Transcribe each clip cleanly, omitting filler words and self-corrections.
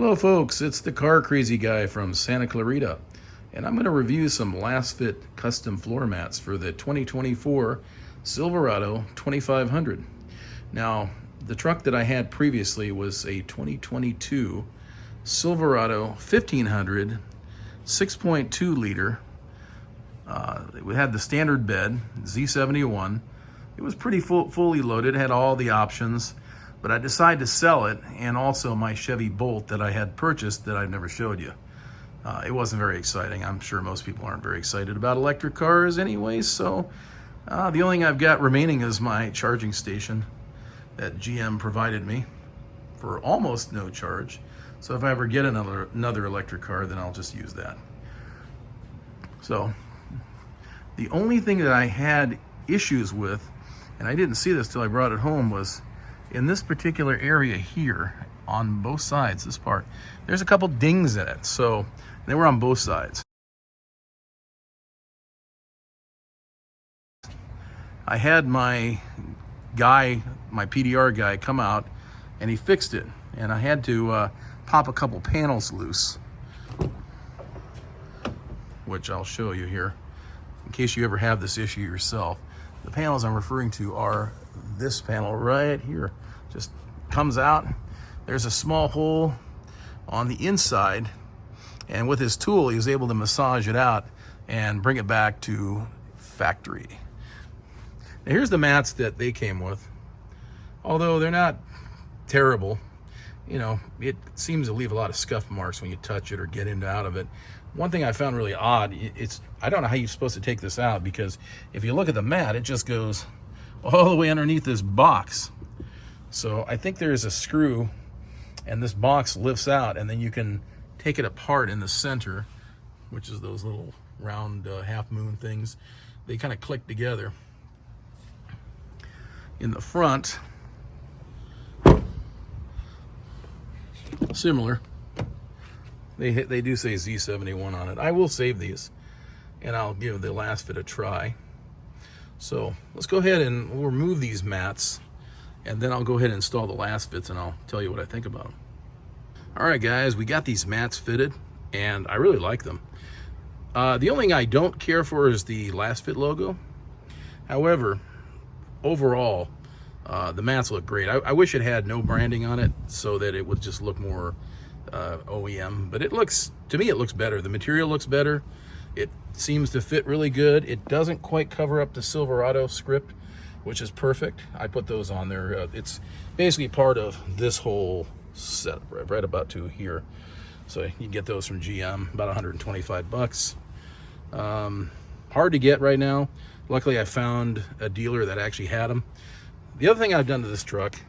Hello folks, it's the car crazy guy from Santa Clarita, and I'm going to review some Lasfit custom floor mats for the 2024 Silverado 2500. Now, the truck that I had previously was a 2022 Silverado 1500 6.2 liter. We had the standard bed, Z71. It was pretty fully loaded, had all the options. But I decided to sell it, and also my Chevy Bolt that I had purchased that I've never showed you. It wasn't very exciting. I'm sure most people aren't very excited about electric cars anyway, so the only thing I've got remaining is my charging station that GM provided me for almost no charge. So if I ever get another electric car, then I'll just use that. So the only thing that I had issues with, and I didn't see this till I brought it home, was in this particular area here on both sides, this part, there's a couple dings in it. So they were on both sides. I had my guy, my PDR guy, come out and he fixed it. And I had to pop a couple panels loose, which I'll show you here in case you ever have this issue yourself. The panels I'm referring to are this panel right here. Just comes out. There's a small hole on the inside, and with his tool he was able to massage it out and bring it back to factory. Now here's the mats that they came with. Although they're not terrible, you know, it seems to leave a lot of scuff marks when you touch it or get in and out of it. One thing I found really odd, I don't know how you're supposed to take this out, because if you look at the mat, it just goes all the way underneath this box. So I think there is a screw and this box lifts out, and then you can take it apart in the center, which is those little round half moon things. They kind of click together. In the front, similar. They do say Z71 on it. I will save these and I'll give the Lasfit a try. So let's go ahead and we'll remove these mats, and then I'll go ahead and install the Lasfits and I'll tell you what I think about them. All right guys, we got these mats fitted and I really like them. The only thing I don't care for is the Lasfit logo. However, overall, the mats look great. I wish it had no branding on it so that it would just look more OEM, but it looks, to me, it looks better. The material looks better. It seems to fit really good. It doesn't quite cover up the Silverado script, which is perfect. I put those on there. It's basically part of this whole setup, right about to here. So you can get those from GM, about 125 bucks. Hard to get right now. Luckily, I found a dealer that actually had them. The other thing I've done to this truck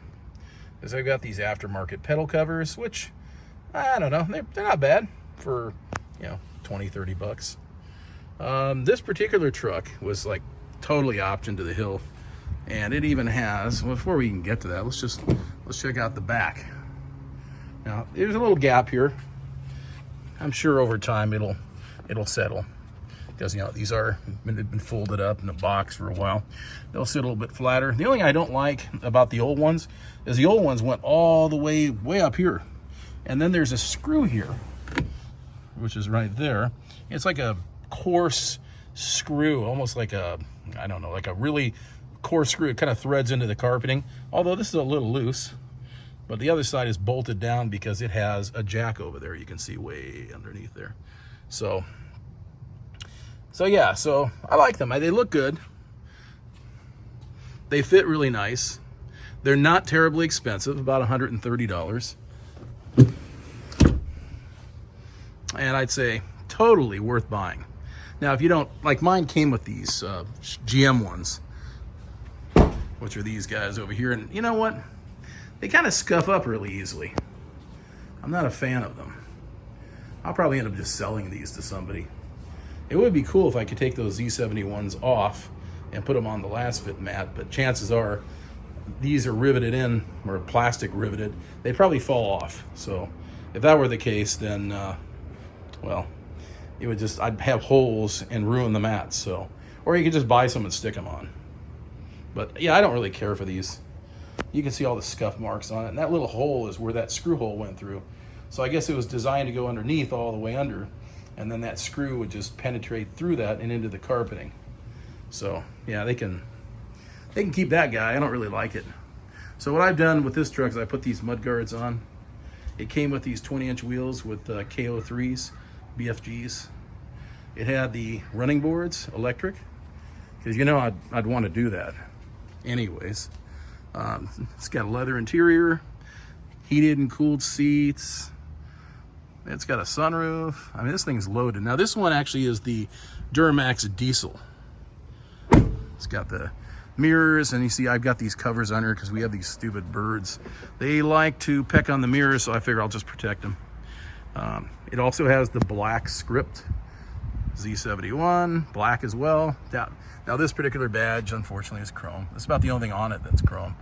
is I've got these aftermarket pedal covers, which, I don't know, they're not bad for, 20, 30 bucks. This particular truck was like totally optioned to the hill, and it even has, well, before we can get to that, let's check out the back. Now, there's a little gap here. I'm sure over time it'll settle, because these are been folded up in a box for a while. They'll sit a little bit flatter. The only thing I don't like about the old ones is the old ones went all the way up here. And then there's a screw here, which is right there. It's like a coarse screw, almost like a, I don't know, like a really coarse screw. It kind of threads into the carpeting, although this is a little loose. But the other side is bolted down because it has a jack over there. You can see way underneath there. So yeah, so I like them. They look good. They fit really nice. They're not terribly expensive, about $130. And I'd say totally worth buying. Now, if you don't, like mine came with these GM ones, which are these guys over here. And you know what? They kind of scuff up really easily. I'm not a fan of them. I'll probably end up just selling these to somebody. It would be cool if I could take those Z71s off and put them on the Lasfit mat, but chances are these are riveted in, or plastic riveted. They'd probably fall off. So if that were the case, then well, it would just, I'd have holes and ruin the mats. So, or you could just buy some and stick them on. But yeah, I don't really care for these. You can see all the scuff marks on it, and that little hole is where that screw hole went through. So I guess it was designed to go underneath all the way under, and then that screw would just penetrate through that and into the carpeting. So yeah, they can keep that guy. I don't really like it. So what I've done with this truck is I put these mud guards on. It came with these 20-inch wheels with KO3s, BFGs. It had the running boards, electric, because you know I'd want to do that anyways. It's got a leather interior, heated and cooled seats. It's got a sunroof. I mean, this thing's loaded. Now this one actually is the Duramax diesel. It's got the mirrors, and you see I've got these covers under because we have these stupid birds. They like to peck on the mirrors, so I figure I'll just protect them. It also has the black script, Z71, black as well. Now this particular badge, unfortunately, is chrome. That's about the only thing on it that's chrome,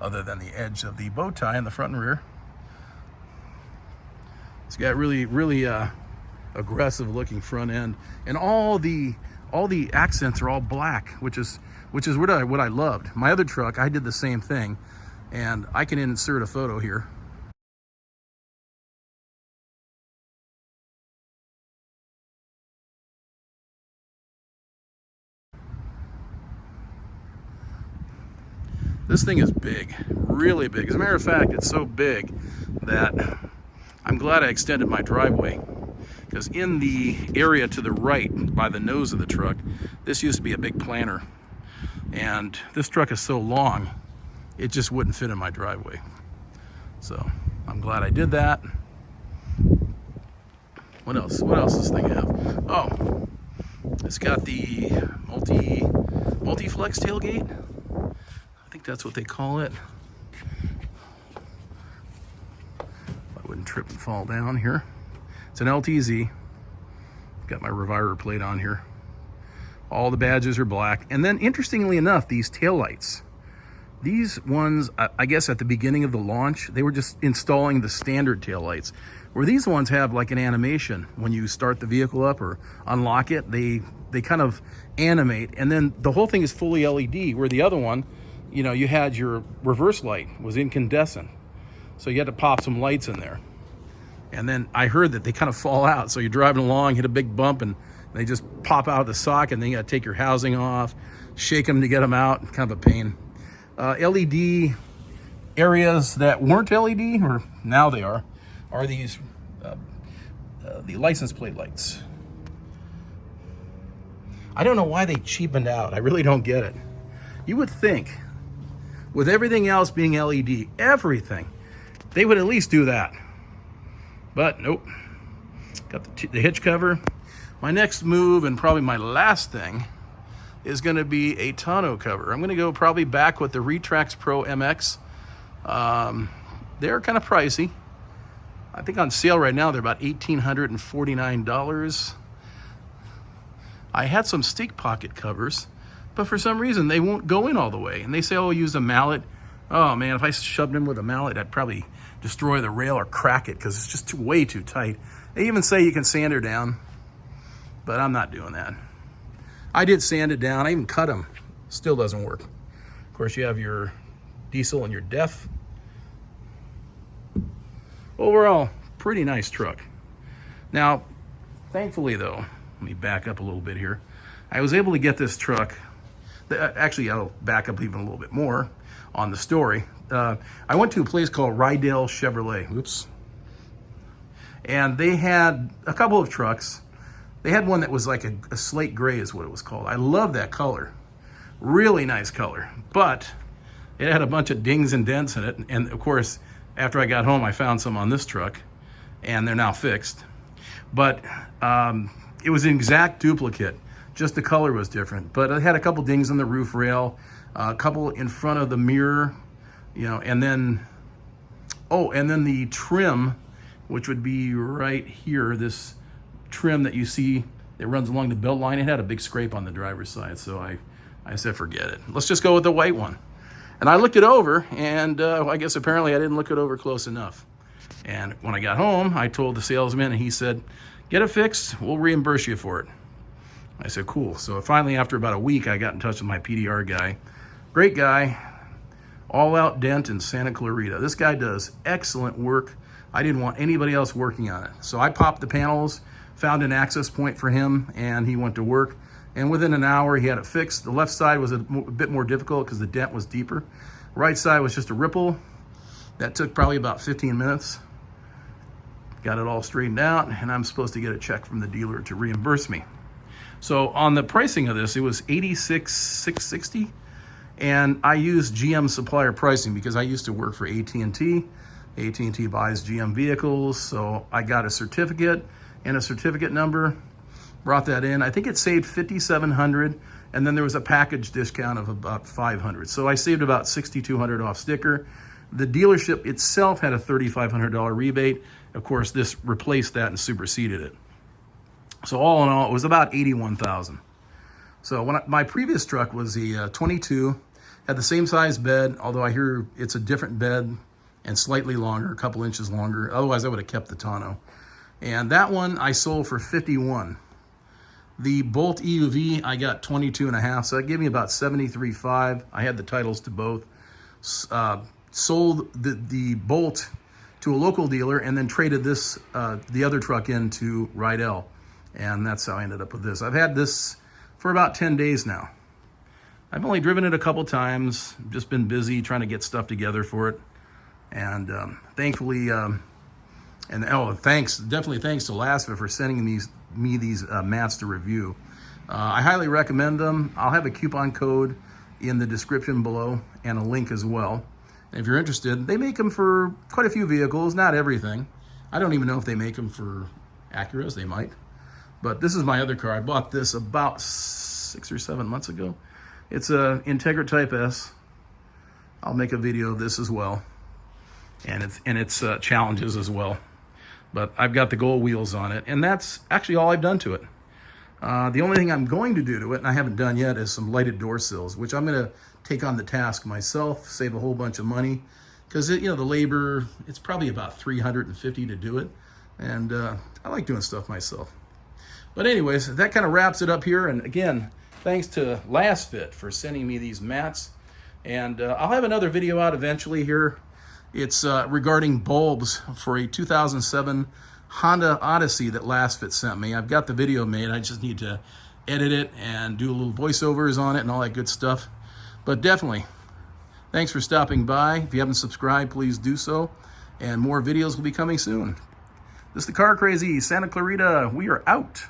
other than the edge of the bow tie in the front and rear. It's got really aggressive looking front end, and all the accents are all black, which is what I loved. My other truck, I did the same thing, and I can insert a photo here. This thing is big, really big. As a matter of fact, it's so big that I'm glad I extended my driveway, because in the area to the right by the nose of the truck, this used to be a big planter, and this truck is so long it just wouldn't fit in my driveway. So I'm glad I did that. What else does this thing have? Oh, it's got the multi-flex tailgate. I think that's what they call it. I wouldn't trip and fall down here. It's an LTZ. Got my Reviver plate on here. All the badges are black. And then interestingly enough, these taillights, these ones, I guess at the beginning of the launch, they were just installing the standard taillights, where these ones have like an animation. When you start the vehicle up or unlock it, they kind of animate, and then the whole thing is fully LED, where the other one, you know, you had your reverse light was incandescent. So you had to pop some lights in there. And then I heard that they kind of fall out. So you're driving along, hit a big bump, and they just pop out of the socket, and then you got to take your housing off, shake them to get them out. Kind of a pain. LED areas that weren't LED, or now they are these the license plate lights. I don't know why they cheapened out. I really don't get it. You would think, with everything else being LED, everything, they would at least do that. But nope. Got the hitch cover. My next move, and probably my last thing, is going to be a tonneau cover. I'm going to go probably back with the Retrax Pro MX. They're kind of pricey. I think on sale right now they're about $1,849. I had some stick pocket covers, but for some reason they won't go in all the way. And they say, oh, use a mallet. Oh man, if I shoved in with a mallet, I'd probably destroy the rail or crack it, because it's just way too tight. They even say you can sand her down, but I'm not doing that. I did sand it down. I even cut them. Still doesn't work. Of course, you have your diesel and your DEF. Overall, pretty nice truck. Now, thankfully though, let me back up a little bit here. I was able to get this truck. Actually, I'll back up even a little bit more on the story. I went to a place called Rydell Chevrolet. Oops. And they had a couple of trucks. They had one that was like a slate gray is what it was called. I love that color. Really nice color. But it had a bunch of dings and dents in it. And of course, after I got home, I found some on this truck, and they're now fixed. But it was an exact duplicate. Just the color was different. But it had a couple dings on the roof rail, a couple in front of the mirror, you know, and then, oh, and then the trim, which would be right here, this trim that you see that runs along the belt line, it had a big scrape on the driver's side. So I said, forget it. Let's just go with the white one. And I looked it over, and I guess apparently I didn't look it over close enough. And when I got home, I told the salesman, and he said, get it fixed, we'll reimburse you for it. I said, cool. So finally, after about a week, I got in touch with my PDR guy. Great guy, All Out Dent in Santa Clarita. This guy does excellent work. I didn't want anybody else working on it. So I popped the panels, found an access point for him, and he went to work. And within an hour, he had it fixed. The left side was a bit more difficult because the dent was deeper. Right side was just a ripple. That took probably about 15 minutes. Got it all straightened out, and I'm supposed to get a check from the dealer to reimburse me. So on the pricing of this, it was $86,660, and I used GM supplier pricing because I used to work for AT&T. AT&T buys GM vehicles, so I got a certificate and a certificate number, brought that in. I think it saved $5,700, and then there was a package discount of about $500. So I saved about $6,200 off sticker. The dealership itself had a $3,500 rebate. Of course, this replaced that and superseded it. So all in all, it was about $81,000. So my previous truck was the 22, had the same size bed, although I hear it's a different bed and slightly longer, a couple inches longer. Otherwise, I would have kept the tonneau. And that one I sold for $51. The Bolt EUV, I got 22.5, so that gave me about $73,500. I had the titles to both. Sold the Bolt to a local dealer and then traded this, the other truck into Rydell. And that's how I ended up with this. I've had this for about 10 days now. I've only driven it a couple times, just been busy trying to get stuff together for it. And thankfully, definitely thanks to Lasfit for sending me these mats to review. I highly recommend them. I'll have a coupon code in the description below and a link as well. And if you're interested, they make them for quite a few vehicles, not everything. I don't even know if they make them for Acuras, they might. But this is my other car. I bought this about 6 or 7 months ago. It's a Integra Type S. I'll make a video of this as well. And its challenges as well. But I've got the gold wheels on it, and that's actually all I've done to it. The only thing I'm going to do to it, and I haven't done yet, is some lighted door sills, which I'm going to take on the task myself, save a whole bunch of money, because the labor, it's probably about $350 to do it, and I like doing stuff myself. But anyways, that kind of wraps it up here. And again, thanks to Lasfit for sending me these mats, and I'll have another video out eventually here. It's regarding bulbs for a 2007 Honda Odyssey that Lasfit sent me. I've got the video made. I just need to edit it and do a little voiceovers on it and all that good stuff. But definitely, thanks for stopping by. If you haven't subscribed, please do so. And more videos will be coming soon. This is the Car Crazy Santa Clarita. We are out.